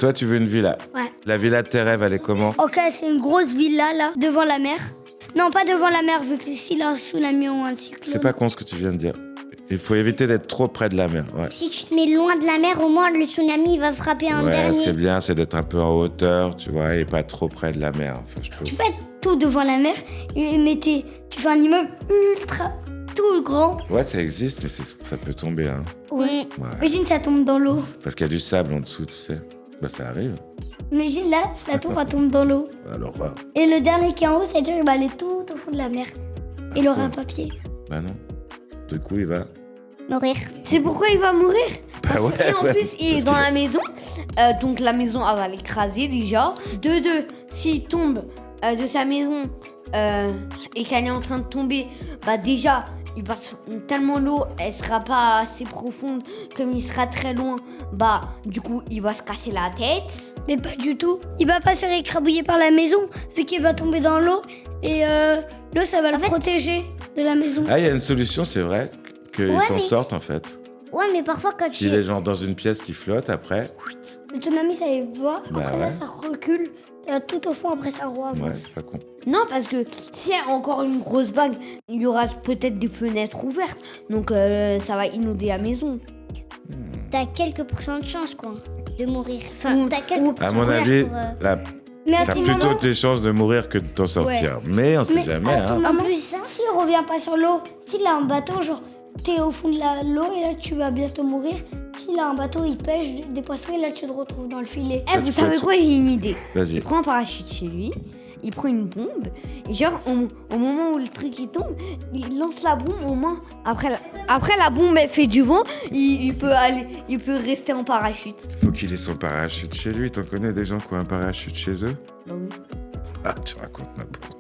Toi, tu veux une villa? Ouais. La villa de tes rêves, elle est comment? Ok, c'est une grosse villa, là, devant la mer. Non, pas devant la mer, vu que si là, un tsunami ou un cyclone... C'est pas con ce que tu viens de dire. Il faut éviter d'être trop près de la mer. Ouais. Si tu te mets loin de la mer, au moins le tsunami va frapper un Ouais, ce dernier. qui est bien, c'est d'être un peu en hauteur, tu vois, et pas trop près de la mer. Enfin, je trouve. Tu peux être tout devant la mer, mais tu fais un immeuble ultra, tout grand. Ouais, ça existe, mais ça peut tomber. Hein. Ouais. Ouais. Imagine, ça tombe dans l'eau. Parce qu'il y a du sable en dessous, tu sais. Bah, ça arrive. Imagine, là, la tour, elle tombe dans l'eau. Alors, voilà. Et le dernier qui est en haut, c'est-à-dire qu'il va aller tout au fond de la mer. Il aura un papier. Bah non. Du coup, il va... Mourir. C'est pourquoi il va mourir. Bah ouais. Et en ouais. plus, il est dans la maison. Donc la maison, elle va l'écraser déjà. De deux, s'il tombe de sa maison et qu'elle est en train de tomber, bah déjà, il va tellement l'eau, elle sera pas assez profonde. Comme il sera très loin, bah du coup, il va se casser la tête. Mais pas du tout. Il va pas se faire écrabouiller par la maison, vu qu'il va tomber dans l'eau. Et l'eau, ça va le protéger de la maison. Ah, il y a une solution, c'est vrai, qu'ils Ouais, s'en mais- sortent, en fait. Ouais, mais parfois quand S'il est genre dans une pièce qui flotte, après... Le tsunami, ça y va. Bah Après, là, ouais. ça recule. Tout au fond, après, ça reavance. Ouais, c'est pas con. Non, parce que si y a encore une grosse vague, il y aura peut-être des fenêtres ouvertes. Donc ça va inonder la maison. t'as quelques pourcents de chance, quoi, de mourir. Enfin, t'as quelques À mon pourcents avis, pour, Mais à t'as tout plutôt moment, tes chances de mourir que de t'en sortir. Mais on sait mais jamais, à tout hein. moment, En plus, ça- s'il revient pas sur l'eau, s'il a un bateau, genre, t'es au fond de l'eau et là, tu vas bientôt mourir. S'il a un bateau, il pêche des poissons et là, tu te retrouves dans le filet. Eh, vous savez quoi, j'ai une idée. Vas-y. Il prend un parachute chez lui, il prend une bombe, et genre, au moment où le truc il tombe, il lance la bombe au moins. Après la bombe elle fait du vent, il peut rester en parachute. Faut qu'il ait son parachute chez lui. T'en connais des gens qui ont un parachute chez eux? Bah oui. Ah, tu racontes n'importe